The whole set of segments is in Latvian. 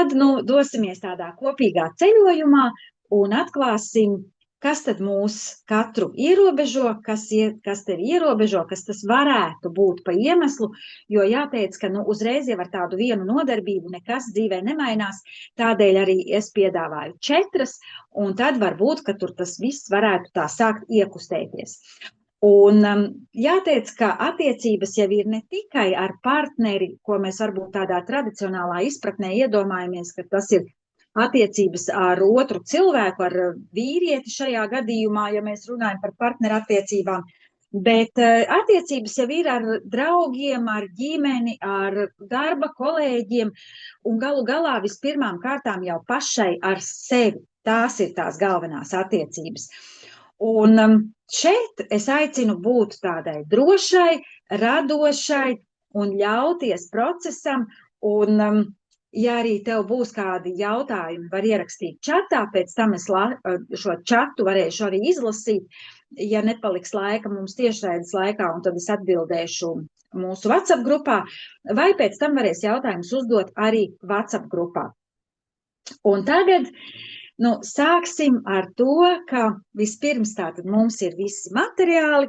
tad, dosimies tādā kopīgā ceļojumā un atklāsim, kas tad mūs katru ierobežo, kas tevi ierobežo, kas tas varētu būt pa iemeslu, jo jāteic, ka uzreiz jau ar tādu vienu nodarbību nekas dzīvē nemainās, tādēļ arī es piedāvāju 4, un tad varbūt, ka tur tas viss varētu tā sākt iekustēties. Un jāteic, ka attiecības jau ir ne tikai ar partneri, ko mēs varbūt tādā tradicionālā izpratnē iedomājamies, ka tas ir attiecības ar otru cilvēku, ar vīrieti šajā gadījumā, ja mēs runājam par partnerattiecībām, bet attiecības jau ir ar draugiem, ar ģimeni, ar darba kolēģiem un galu galā vispirmām kārtām jau pašai ar sevi. Tās ir tās galvenās attiecības. Un šeit es aicinu būt tādai drošai, radošai un ļauties procesam. Un, ja arī tev būs kādi jautājumi, var ierakstīt čatā, pēc tam es šo čatu varēšu arī izlasīt, ja nepaliks laika mums tiešraides laikā, un tad es atbildēšu mūsu WhatsApp grupā, vai pēc tam varēs jautājumus uzdot arī WhatsApp grupā. Un tagad sāksim ar to, ka vispirms tātad mums ir visi materiāli,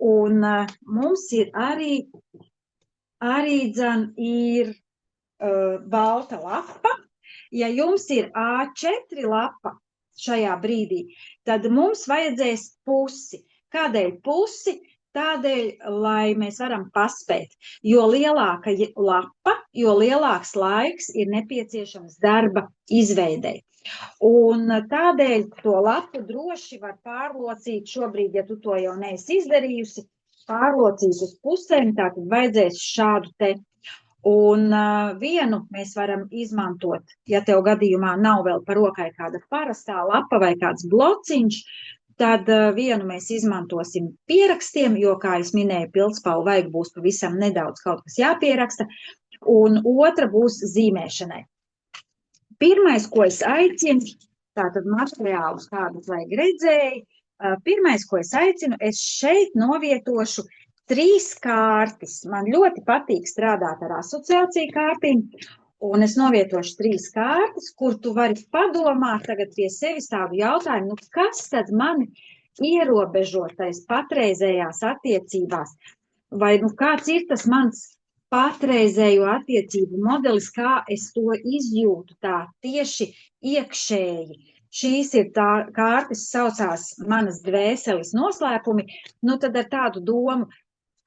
un mums ir arī ir balta lapa. Ja jums ir A4 lapa šajā brīdī, tad mums vajadzēs pusi. Kādēļ pusi? Tādēļ, lai mēs varam paspēt. Jo lielāka lapa, jo lielāks laiks ir nepieciešams darba izveidei. Un tādēļ to lapu droši var pārlocīt šobrīd, ja tu to jau neesi izdarījusi, pārlocīt uz pusēm, tātad vajadzēs šādu te. Un vienu mēs varam izmantot, ja tev gadījumā nav vēl par rokai kāda parastā lapa vai kāds blociņš, tad vienu mēs izmantosim pierakstiem, jo, kā es minēju, pildspalvu vajag būs pavisam nedaudz kaut kas jāpieraksta, un otra būs zīmēšanai. Pirmais, ko es aicinu, tātad materiālus kādus vajag redzēji, pirmais, ko es aicinu, es šeit novietošu 3 kārtis. Man ļoti patīk strādāt ar asociāciju kārtīm, un es novietošu 3 kārtis, kur tu vari padomāt tagad pie sevis tādu jautājumu, kas tad mani ierobežotais patreizējās attiecībās, vai kāds ir tas mans patreizējo attiecību modelis, kā es to izjūtu tā tieši iekšēji. Šīs ir tā kārtas saucās manas dvēseles noslēpumi, tad ar tādu domu,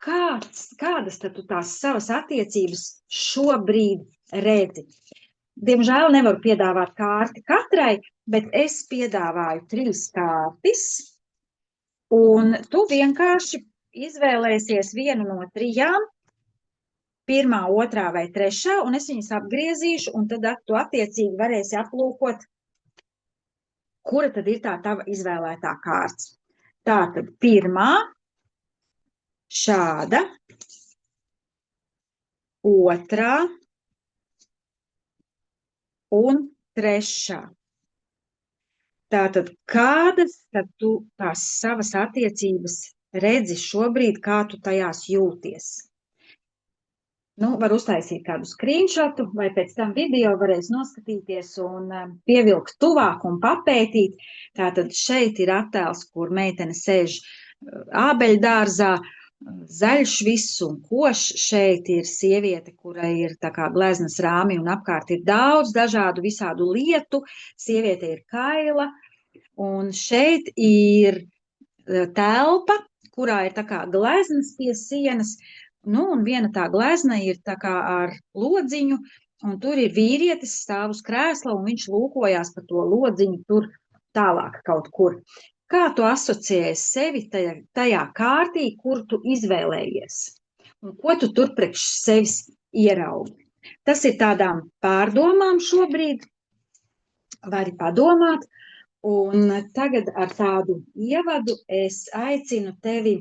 kādas tad tu tās savas attiecības šobrīd redzi? Diemžēl nevaru piedāvāt kārti katrai, bet es piedāvāju 3 kārtis, un tu vienkārši izvēlēsies vienu no 3, 1, 2 vai 3, un es viņas apgriezīšu, un tad tu attiecīgi varēsi aplūkot, kura tad ir tā tava izvēlētā kārts. Tātad 1. šāda, 2. un 3. Tātad kādas tad tu tās savas attiecības redzi šobrīd, kā tu tajās jūties? Var uztaisīt kādu screenshotu, vai pēc tam video varēs noskatīties un pievilkt tuvāk un papētīt. Tātad šeit ir attēls, kur meitene sēž ābeļdārzā, zaļš viss un košs. Šeit ir sieviete, kurai ir tā kā gleznas rāmi un apkārt ir daudz dažādu visādu lietu. Sieviete ir kaila, un šeit ir telpa, kurā ir tā kā gleznas pie sienas. Un viena tā glezna ir tā kā ar lodziņu, un tur ir vīrietis stāv uz krēsla, un viņš lūkojās par to lodziņu tur tālāk kaut kur. Kā tu asociējies sevi tajā kārtī, kur tu izvēlējies? Un ko tu tur priekš sevis ieraugi? Tas ir tādām pārdomām šobrīd. Vari padomāt, un tagad ar tādu ievadu es aicinu tevi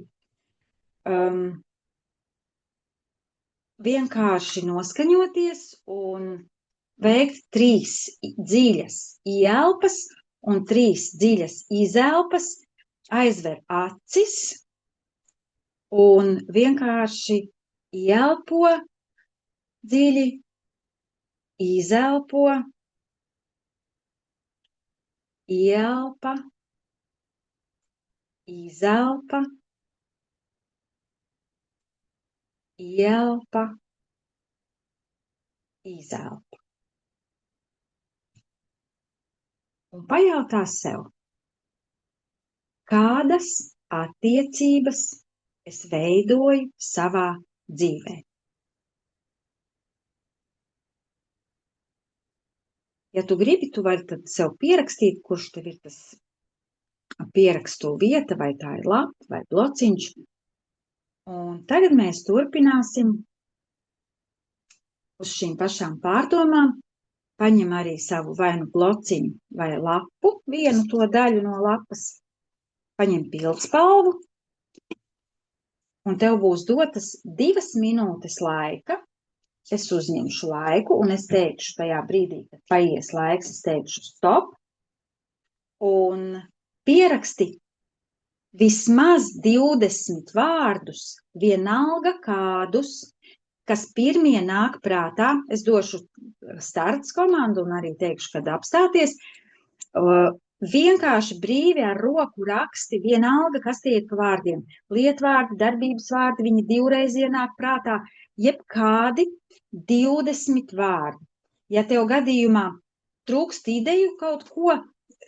vienkārši noskaņoties un veikt 3 dziļas ieelpas un 3 dziļas izelpas, aizver acis un vienkārši ieelpo dziļi, izelpo Ielpa, izelpa, ielpa, izelpa. Un pajautā sev, kādas attiecības es veidoju savā dzīvē. Ja tu gribi, tu vari tad sev pierakstīt, kurš tev ir tas pierakstu vieta, vai tā ir lapa vai blociņš. Un tagad mēs turpināsim uz šīm pašām pārdomām. Paņem arī savu vai nu blociņu vai lapu, vienu to daļu no lapas. Paņem pildspalvu, un tev būs dotas 2 minūtes laika. Es uzņemšu laiku, un es teikšu tajā brīdī, kad paies laiks, es teikšu stop, un pieraksti vismaz 20 vārdus, vienalga kādus, kas pirmie nāk prātā. Es došu starts komandu un arī teikšu, kad apstāties. Vienkārši brīvi ar roku raksti, vienalga, kas tie ir pa vārdiem. Lietvārdi, darbības vārdi, viņi divreiz ienāk prātā, jebkādi 20 vārdi. Ja tev gadījumā trūkst ideju kaut ko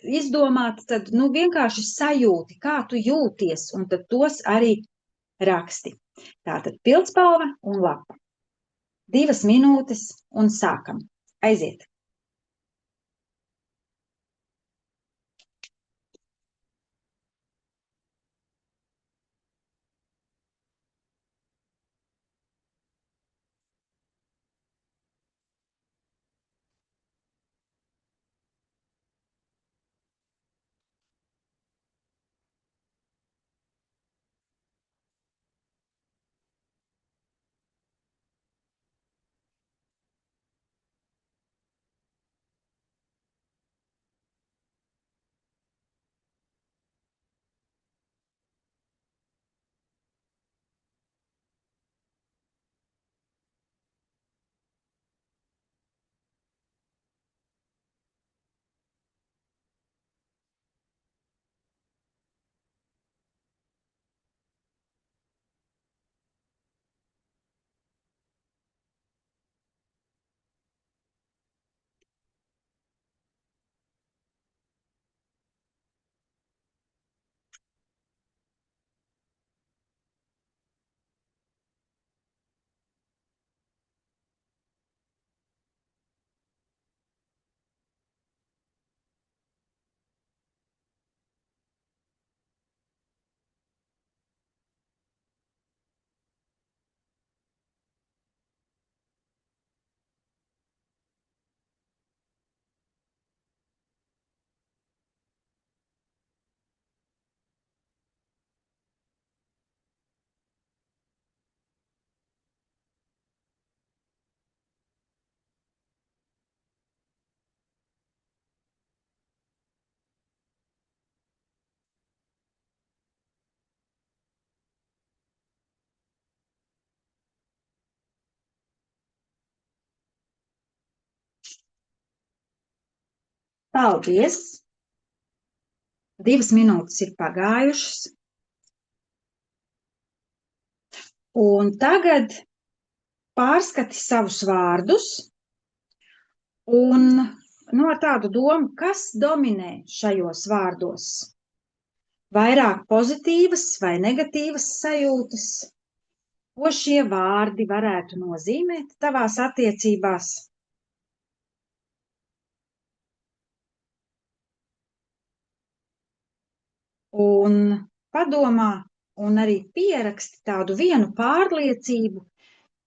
izdomāt, tad vienkārši sajūti, kā tu jūties, un tad tos arī raksti. Tātad pildspalva un lapa. 2 minūtes un sākam. Aiziet! Paldies! 2 minūtes ir pagājušas. Un tagad pārskati savus vārdus un ar tādu domu, kas dominē šajos vārdos. Vairāk pozitīvas vai negatīvas sajūtas, ko šie vārdi varētu nozīmēt tavās attiecībās. Un padomā un arī pieraksti tādu vienu pārliecību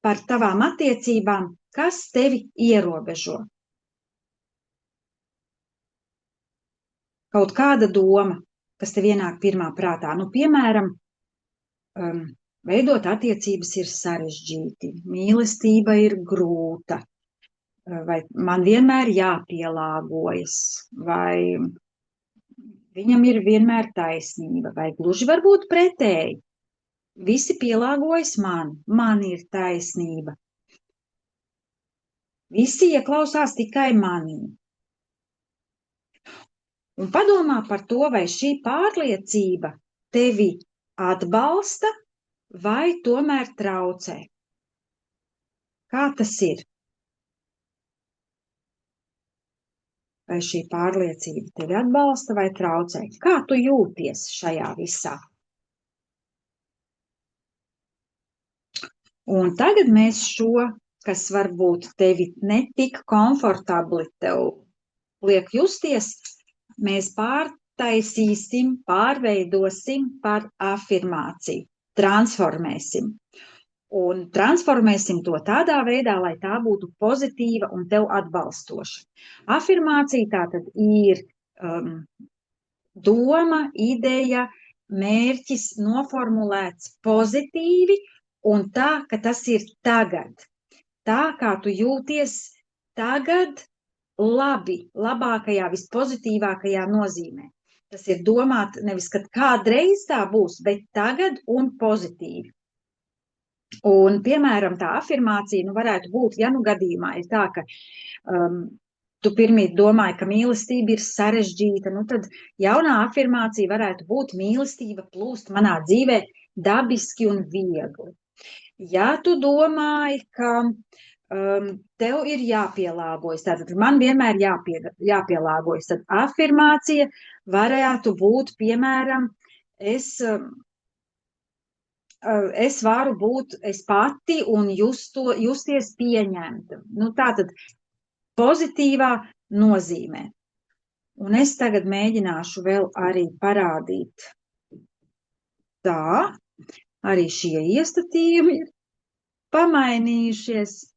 par tavām attiecībām, kas tevi ierobežo. Kaut kāda doma, kas tev ienāk pirmā prātā. Piemēram, veidot attiecības ir sarežģīti, mīlestība ir grūta, vai man vienmēr jāpielāgojas, vai viņam ir vienmēr taisnība, vai gluži varbūt pretēji. Visi pielāgojas man ir taisnība. Visi ieklausās tikai manī. Un padomā par to, vai šī pārliecība tevi atbalsta vai tomēr traucē. Kā tas ir? Vai šī pārliecība tevi atbalsta vai traucē? Kā tu jūties šajā visā? Un tagad mēs šo, kas varbūt tevi netik komfortabli tev liek justies, mēs pārtaisīsim, pārveidosim par afirmāciju, transformēsim. Un transformēsim to tādā veidā, lai tā būtu pozitīva un tev atbalstoša. Afirmācija tātad ir doma, ideja, mērķis noformulēts pozitīvi un tā, ka tas ir tagad. Tā, kā tu jūties tagad labi, labākajā, vispozitīvākajā nozīmē. Tas ir domāt nevis, kad kādreiz tā būs, bet tagad un pozitīvi. Un, piemēram, tā afirmācija varētu būt, ja gadījumā ir tā, ka tu pirmīt domāji, ka mīlestība ir sarežģīta, tad jaunā afirmācija varētu būt mīlestība plūst manā dzīvē dabiski un viegli. Ja tu domāji, ka tev ir jāpielāgojas, tātad man vienmēr jāpielāgojas, tad afirmācija varētu būt, piemēram, es varu būt es pati un justies pieņemta. Tātad pozitīvā nozīmē. Un es tagad mēģināšu vēl arī parādīt tā. Arī šie iestatījumi ir pamainījušies.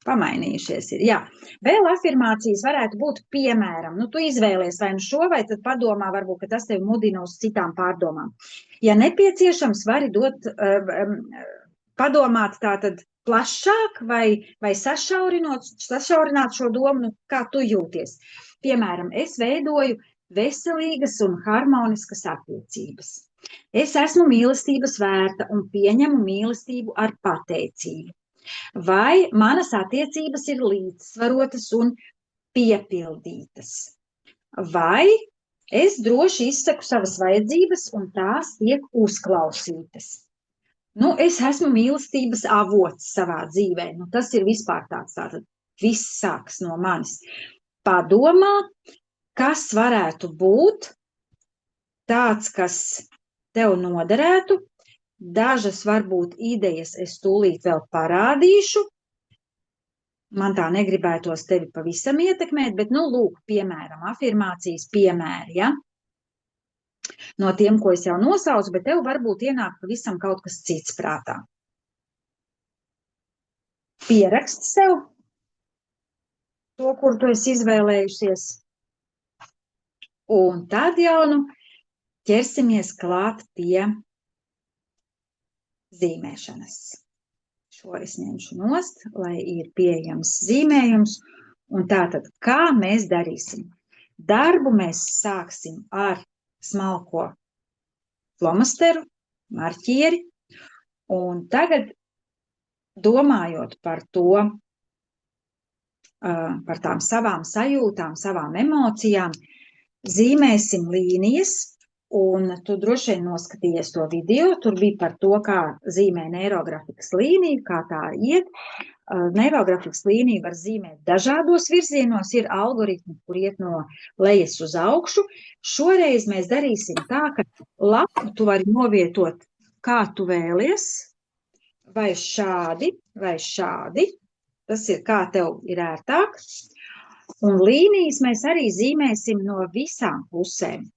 Pamainījušies ir, jā. Vēl afirmācijas varētu būt piemēram, tu izvēlies vai šo, vai tad padomā varbūt, ka tas tevi mudina uz citām pārdomām. Ja nepieciešams, vari padomāt tātad plašāk vai sašaurināt šo domu, kā tu jūties. Piemēram, es veidoju veselīgas un harmoniskas attiecības. Es esmu mīlestības vērta un pieņemu mīlestību ar pateicību. Vai manas attiecības ir līdzsvarotas un piepildītas? Vai es droši izsaku savas vajadzības un tās tiek uzklausītas? Es esmu mīlestības avots savā dzīvē. Tas ir vispār tātad viss sāks no manis. Padomā, kas varētu būt tāds, kas tev noderētu. Dažas varbūt idejas es tūlīt vēl parādīšu. Man tā negribētos tevi pavisam ietekmēt, bet, lūk, piemēram, afirmācijas piemēri, ja? No tiem, ko es jau nosaucu, bet tev varbūt ienāk pavisam kaut kas cits prātā. Pieraksti sev to, kur tu esi izvēlējusies. Un tad jau, ķersimies klāt pie zīmēšanas. Šo es ņemšu nost, lai ir pieejams zīmējums. Un tātad, kā mēs darīsim? Darbu mēs sāksim ar smalko flomasteru, marķieri. Un tagad, domājot par to, par tām savām sajūtām, savām emocijām, zīmēsim līnijas. Un tu droši vien noskatījies to video, tur bija par to, kā zīmē neirografikas līniju, kā tā iet. Neirografikas līniju var zīmēt dažādos virzienos, ir algoritmi, kur iet no lejas uz augšu. Šoreiz mēs darīsim tā, ka lapu tu vari novietot, kā tu vēlies, vai šādi, vai šādi. Tas ir, kā tev ir ērtāk. Un līnijas mēs arī zīmēsim no visām pusēm.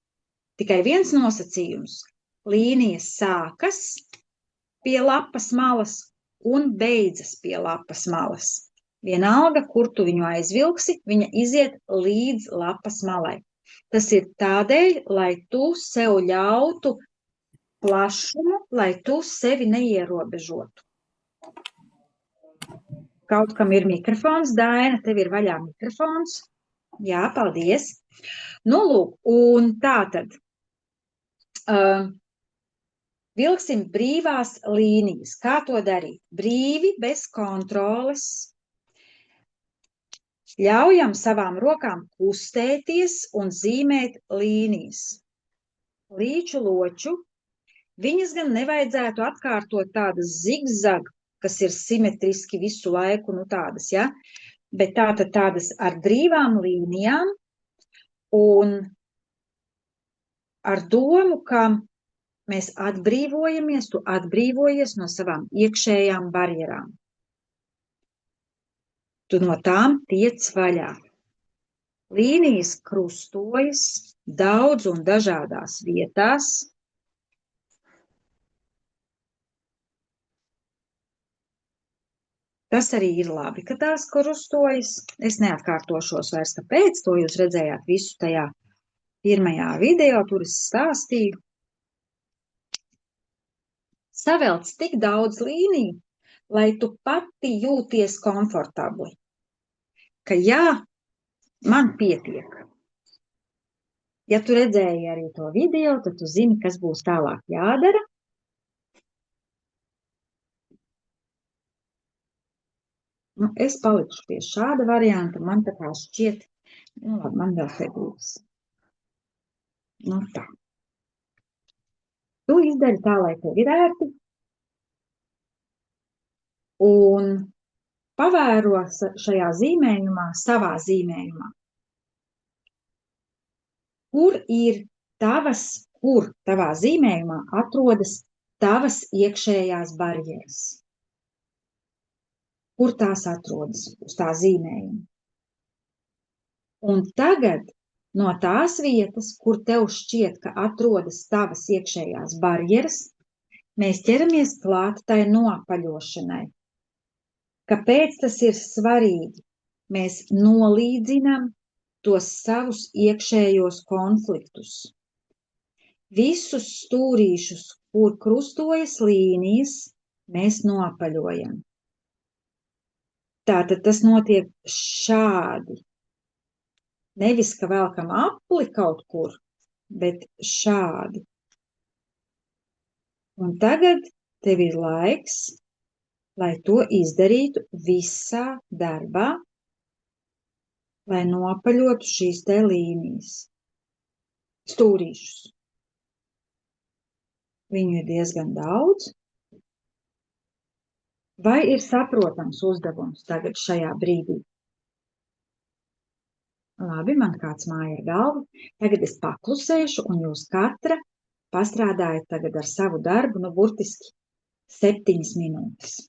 Tikai viens nosacījums. Līnijas sākas pie lapas malas un beidzas pie lapas malas. Vienalga, kur tu viņu aizvilksi, viņa iziet līdz lapas malai. Tas ir tādēļ, lai tu sev ļautu plašumu, lai tu sevi neierobežotu. Kaut kam ir mikrofons, Daina, tev ir vaļā mikrofons. Jā, paldies. Lūk, un tātad. Vilksim brīvās līnijas. Kā to darīt? Brīvi, bez kontroles. Ļaujam savām rokām kustēties un zīmēt līnijas. Līču loču. Viņas gan nevajadzētu atkārtot tādas zigzag, kas ir simetriski visu laiku, nu tādas, ja? Bet tādas ar brīvām līnijām un ar domu, ka mēs atbrīvojamies, tu atbrīvojies no savām iekšējām barjerām. Tu no tām tiec vaļā. Līnijas krustojas daudz un dažādās vietās. Tas arī ir labi, ka tās krustojas. Es neatkārtošos vairs, kāpēc, to jūs redzējāt visu tajā pirmajā video, tur es stāstīju. Savelc tik daudz līniju, lai tu pati jūties komfortabli. Ka jā, man pietiek. Ja tu redzēji arī to video, tad tu zini, kas būs tālāk jādara. Nu, es palikšu pie šāda varianta, man tā kā šķiet, nu labi, man vēl te būs. Nu tā. Tu izdari tā, lai tev ir ērti. Un pavēro šajā zīmējumā, savā zīmējumā, kur tavā zīmējumā atrodas tavas iekšējās barjeras. Kur tās atrodas uz tā zīmējuma. Un tagad no tās vietas, kur tev šķiet, ka atrodas tavas iekšējās barjeras, mēs ķeramies klāt tai noapaļošanai. Kāpēc tas ir svarīgi? Mēs nolīdzinām tos savus iekšējos konfliktus. Visus stūrīšus, kur krustojas līnijas, mēs noapaļojam. Tātad tas notiek šādi. Nevis, ka velkam apli kaut kur, bet šādi. Un tagad tev ir laiks, lai to izdarītu visā darbā, lai nopaļotu šīs te līnijas, stūrīšus. Viņu ir diezgan daudz. Vai ir saprotams uzdevums tagad šajā brīdī? Labi, man kāds māja ar galvu. Tagad es paklusēšu, un jūs katra pastrādājat tagad ar savu darbu, nu burtiski 7 minūtes.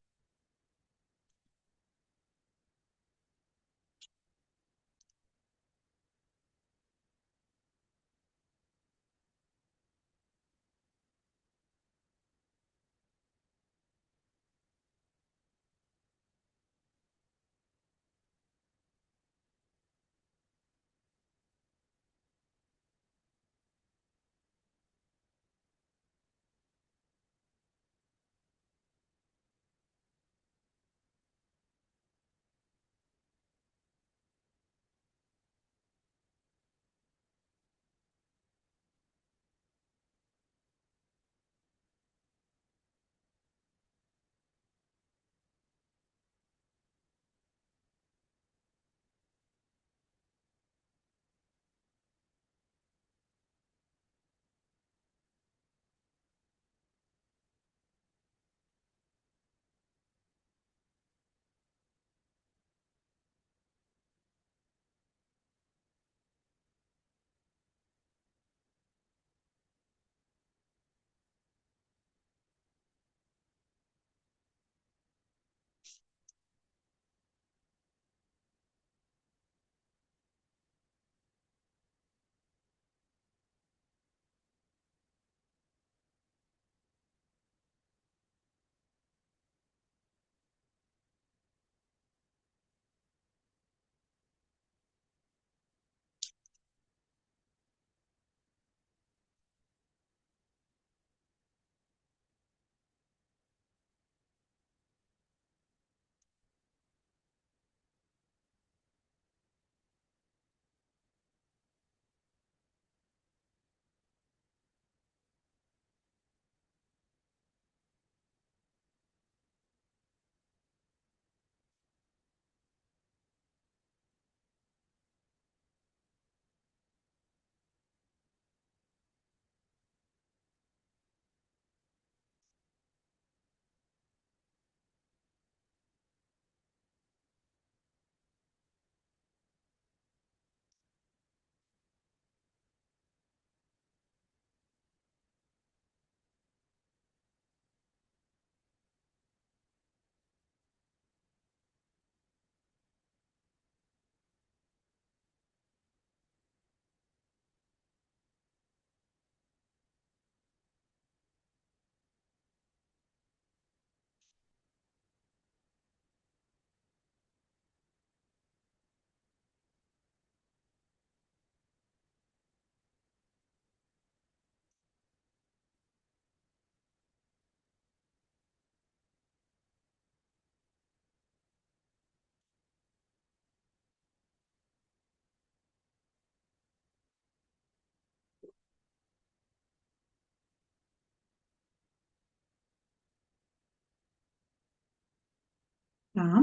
Tā.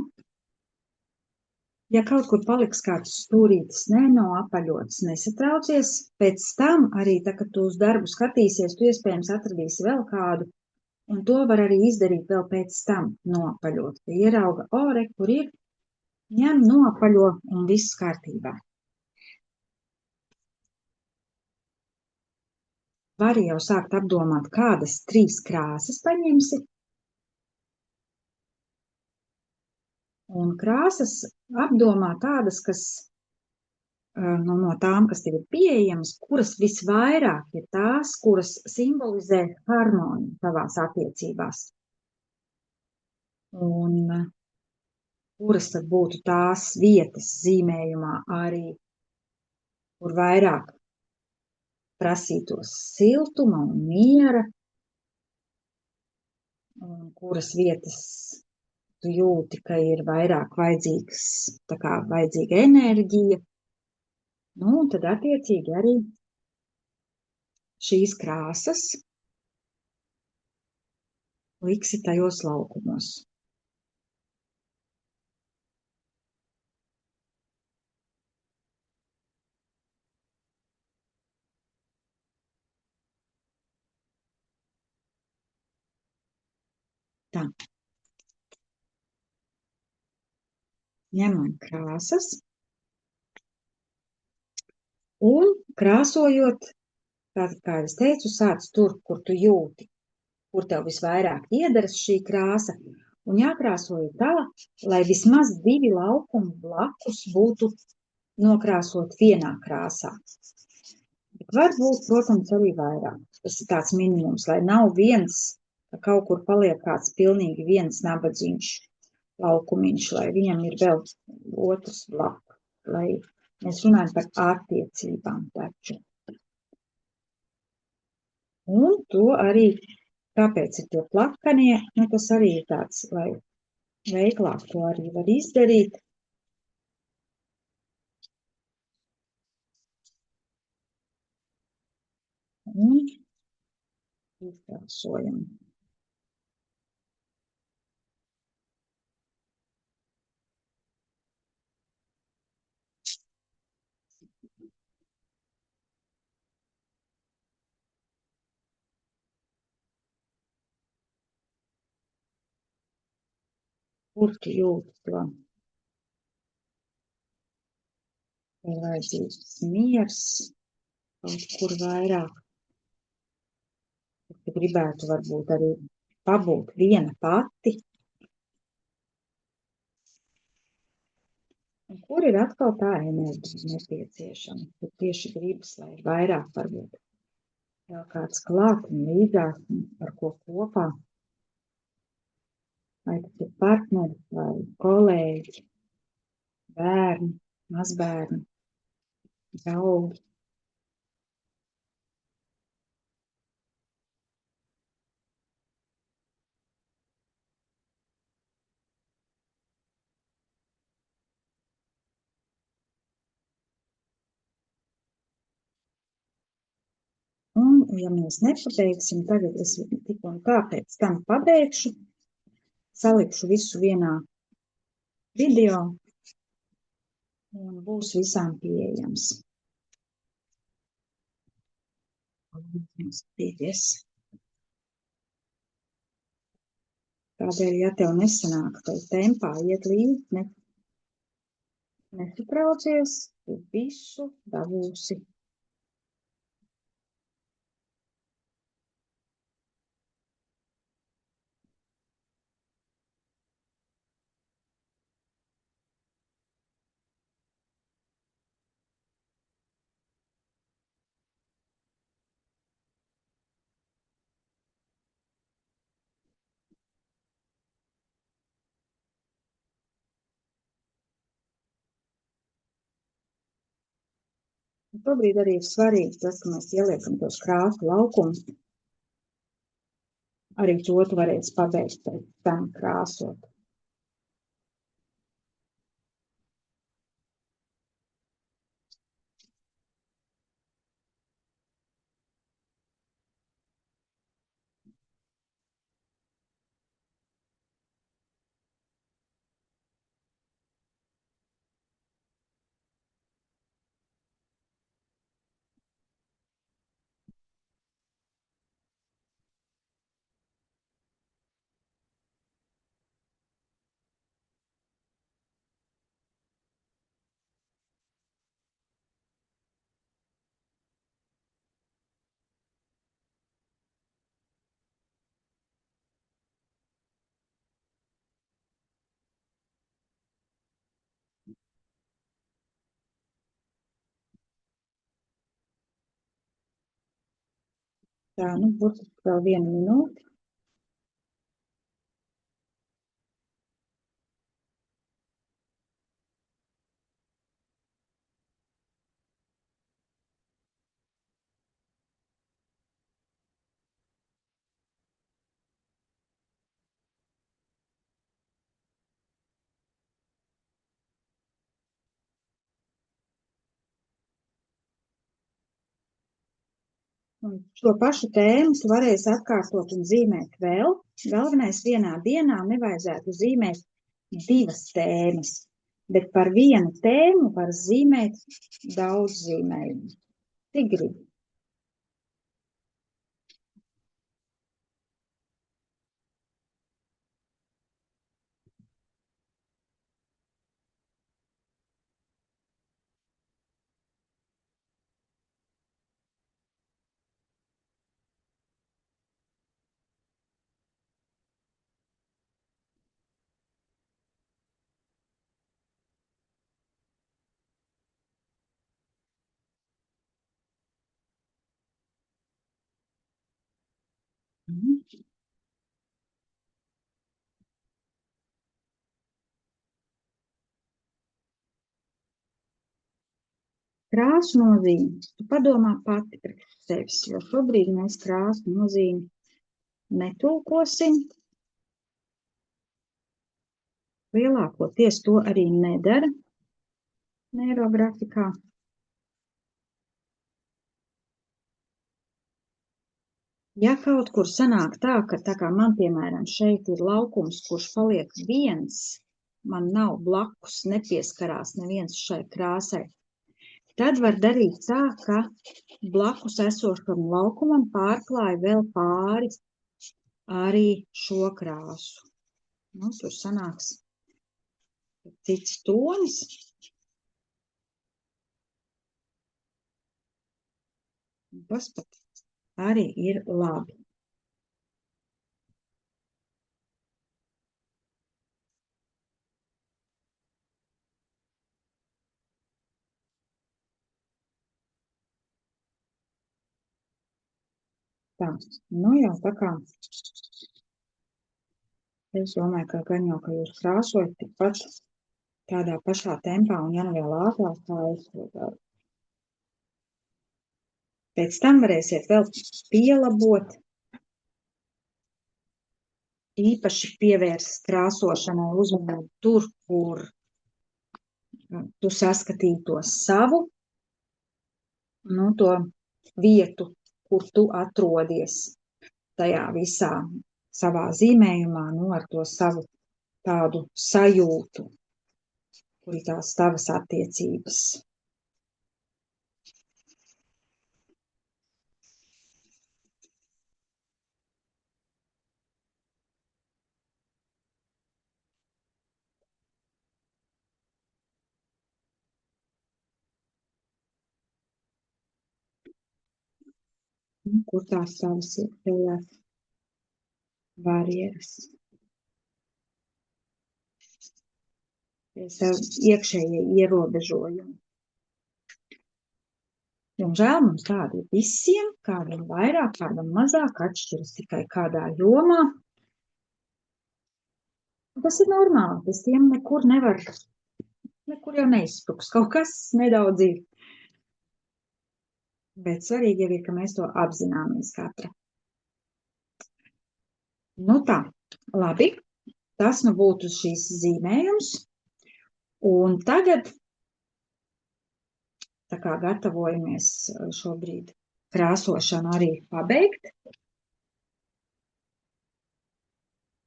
Ja kaut kur paliks kāds stūrītis nenoapaļots, nesatraucies, pēc tam arī, tā, kad tu uz darbu skatīsies, tu iespējams atradīsi vēl kādu, un to var arī izdarīt vēl pēc tam noapaļot. Ja ierauga, re, kur ir, ņem noapaļo un viss kārtībā. Vari jau sākt apdomāt, kādas 3 krāsas paņemsi, un krāsas apdomā tādas, kas no tām, kas tev ir pieejamas, kuras visvairāk ir tās, kuras simbolizē harmoniju tavās attiecībās. Un kuras tad būtu tās vietas zīmējumā arī, kur vairāk prasītos siltuma un miera, un kuras vietas tu jūti, ka ir vairāk vajadzīga enerģija. Nu, un tad attiecīgi arī šīs krāsas liksi tajos laukumos. Tā. Ņemam krāsas un krāsojot, tātad, kā es teicu, sāc tur, kur tu jūti, kur tev visvairāk iederas šī krāsa, un jākrāsoja tā, lai vismaz 2 laukumi blakus būtu nokrāsot vienā krāsā. Bet var būt, protams, arī vairāk. Tas ir tāds minimums, lai nav viens, ka kaut kur paliek kāds pilnīgi viens nabadzīgs laukumiņš, lai viņam ir vēl otrs blakus, lai mēs runājam par attiecībām taču. Un to arī, kāpēc ir tie plakanie, tas arī ir tāds, lai veiklāk to arī var izdarīt. Un izkrāsojam. Kur tu jūti to? Ir vajadzīgs miers, kaut kur vairāk. Tu gribētu varbūt arī pabūt viena pati. Un kur ir atkal tā enerģija nepieciešama? Tur tieši gribas, lai ir vairāk varbūt. Vēl kāds klāt un līdzās un par ko kopā. Vai tas ir partneri vai kolēģi, bērni, mazbērni, draugi. Un, ja mēs nepabeigsim, tagad es tik un tā pēc tam pabeigšu, salikšu visu vienā video un būs visām pieejams. Tādēļ, ja tev nesanāk tai tempā iet līdzi, nesatraucies, tu visu dabūsi. Tobrīd arī ir svarīgi tas, ka mēs ieliekam tos krāsu laukumus. Arī to tu varēsi pabeigt pēc tam krāsot. Tā, nu, burtiski vēl 1 minūte. Un šo pašu tēmu tu varēsi atkārtot un zīmēt vēl. Galvenais vienā dienā nevajadzētu zīmēt 2 tēmas, bet par vienu tēmu var zīmēt daudz zīmējumu. Tik gribi. Krāsu nozīmi. Tu padomā pati priekš sevis, jo šobrīd mēs krāsu nozīmi netulkosim. Lielākoties to arī nedara neirografikā. Ja kaut kur sanāk tā, ka tā kā man, piemēram, šeit ir laukums, kurš paliek viens, man nav blakus, nepieskarās neviens šai krāsai, tad var darīt tā, ka blakus esošam laukumam pārklāja vēl pāri arī šo krāsu. Nu, tur sanāks cits tonis. Tas pat arī ir labi. Tā, nu jau tā kā es domāju, ka gan jau, ka jūs krāsojat tikpat tādā pašā tempā un ja nu vēl ātrāk, kā es to daru. Pēc tam varēsiet vēl pielabot, īpaši pievērst krāsošanai uzmanību tur, kur tu saskatīji to savu, nu, to vietu, kur tu atrodies tajā visā savā zīmējumā, nu, ar to savu tādu sajūtu, kur ir tās tavas attiecības. Kur tās savas iekšējās barjeras. Iekšējie ierobežojumi. Diemžēl mums tādi ir visiem, kādam vairāk, kādam mazāk, atšķiras tikai kādā jomā. Tas ir normāli, bez tiem nekur nevar, nekur jau neizspruks, kaut kas nedaudz ir. Bet svarīgi jau ir, ka mēs to apzināmies katra. Nu tā, labi, tas nu būtu šīs zīmējums. Un tagad, tā kā gatavojamies šobrīd krāsošanu arī pabeigt,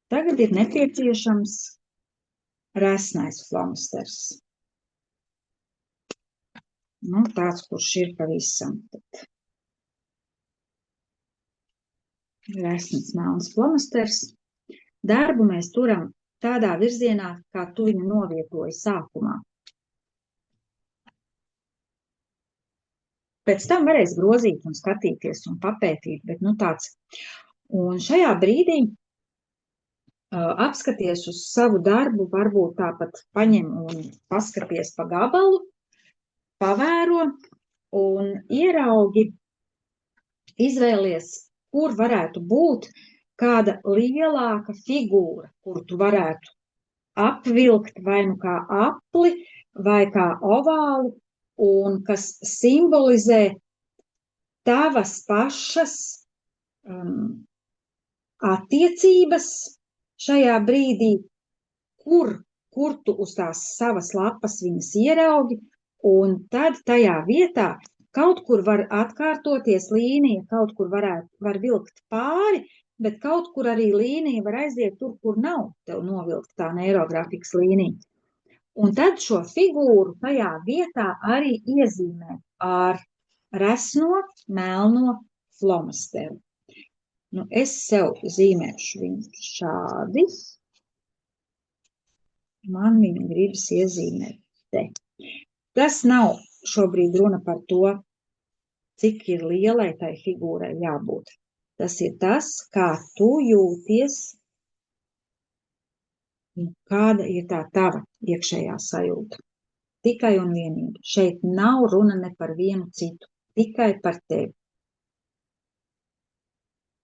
tagad ir nepieciešams resnais flomasters. Nu, tāds, kurš ir pavisam tad. Resns melns flomasters. Darbu mēs turam tādā virzienā, kā tu viņu novietoji sākumā. Pēc tam varēs grozīt un skatīties un papētīt, bet nu tāds. Un šajā brīdī apskaties uz savu darbu, varbūt tāpat paņem un paskaties pa gabalu, pavēro un ieraugi, izvēlies kur varētu būt kāda lielāka figūra, kuru tu varētu apvilkt vai nu kā apli, vai kā ovālu, un kas simbolizē tavas pašas attiecības šajā brīdī, kur tu uz tās savas lapas viņas ieraugi, un tad tajā vietā kaut kur var atkārtoties līnija, kaut kur var vilkt pāri, bet kaut kur arī līnija var aiziet tur, kur nav tev novilkt tā neirografikas līnija. Un tad šo figūru tajā vietā arī iezīmē ar resno, melno flomasteru. Nu, es sev zīmēšu viņu šādi. Man viņu gribas iezīmēt te. Tas nav šobrīd runa par to, cik ir lielai tai figūrai jābūt. Tas ir tas, kā tu jūties, kāda ir tā tava iekšējā sajūta. Tikai un vienīgi. Šeit nav runa ne par vienu citu, tikai par tevi,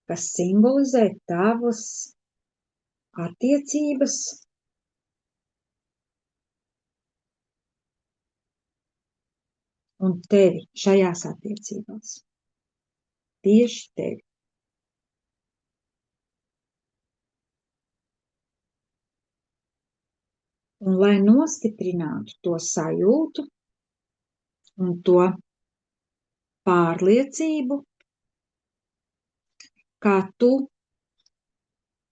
kas simbolizē tavas attiecības un tevi šajās attiecībās. Tieši tevi. Un lai nostiprinātu to sajūtu un to pārliecību, kā tu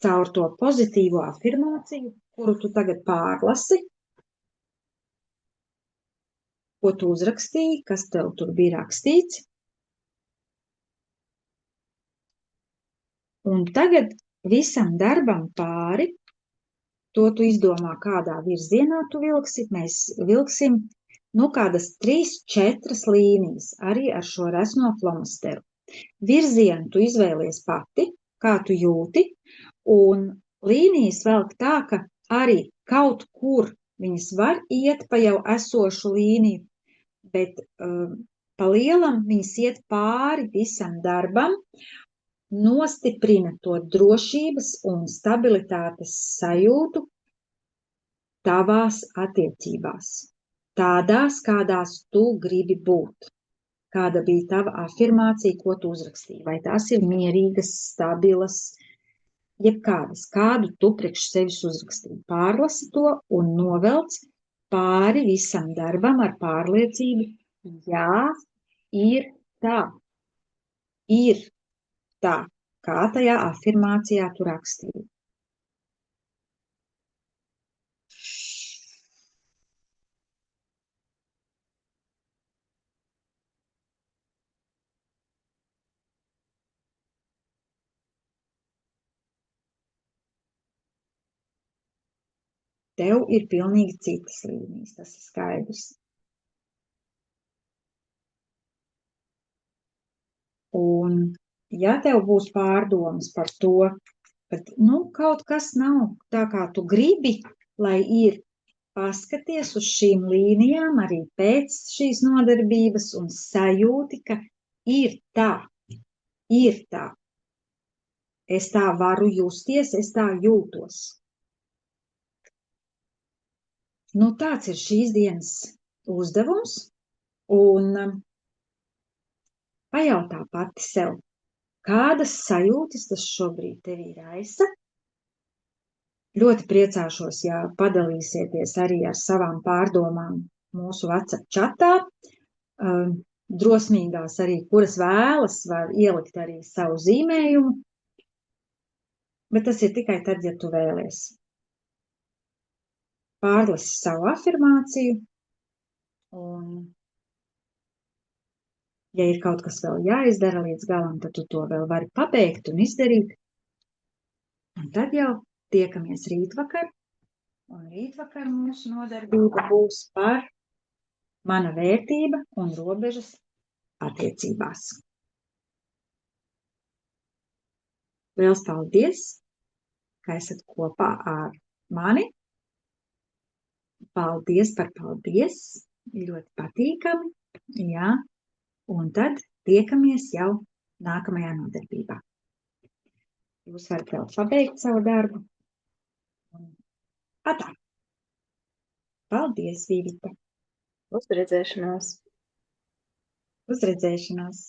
caur to pozitīvo afirmāciju, kuru tu tagad pārlasi, ko tu uzrakstīji, kas tev tur bija rakstīts. Un tagad visam darbam pāri, to tu izdomā, kādā virzienā tu vilksi, mēs vilksim, kādas 3-4 līnijas, arī ar šo resno flomasteru. Virzienu tu izvēlies pati, kā tu jūti, un līnijas velk tā, ka arī kaut kur viņas var iet pa jau esošu līniju, bet pa lielam viņas iet pāri visam darbam, nostiprina to drošības un stabilitātes sajūtu tavās attiecībās, tādās, kādās tu gribi būt. Kāda bija tava afirmācija, ko tu uzrakstīji? Vai tās ir mierīgas, stabilas, jebkādas, kādu tu priekš sevis uzrakstīji? Pārlasi to un novelc pāri visam darbam ar pārliecību, jā, ir tā. Ir tā, kā tajā afirmācijā tu rakstīji. Tev ir pilnīgi citas līnijas, tas ir skaidrs. Un ja tev būs pārdomas par to, ka kaut kas nav tā, kā tu gribi, lai ir, paskaties uz šīm līnijām arī pēc šīs nodarbības un sajūti, ka ir tā, ir tā. Es tā varu justies, es tā jūtos. Tāds ir šīs dienas uzdevums, un pajautā pati sev, kādas sajūtas tas šobrīd tevī raisa. Ļoti priecāšos, ja padalīsieties arī ar savām pārdomām mūsu WhatsApp čatā. Drosmīgās arī, kuras vēlas, var ielikt arī savu zīmējumu, bet tas ir tikai tad, ja tu vēlies. Pārlasi savu afirmāciju, un ja ir kaut kas vēl jāizdara līdz galam, tad tu to vēl vari pabeigt un izdarīt. Un tad jau tiekamies rītvakar, un rītvakar mūsu nodarbība būs par mana vērtība un robežas attiecībās. Liels paldies, ka esat kopā ar mani. Paldies par paldies, ļoti patīkami, jā, un tad tiekamies jau nākamajā nodarbībā. Jūs varat vēl pabeigt savu darbu. Atā. Paldies, Vīvita. Uz redzēšanos! Uz redzēšanos!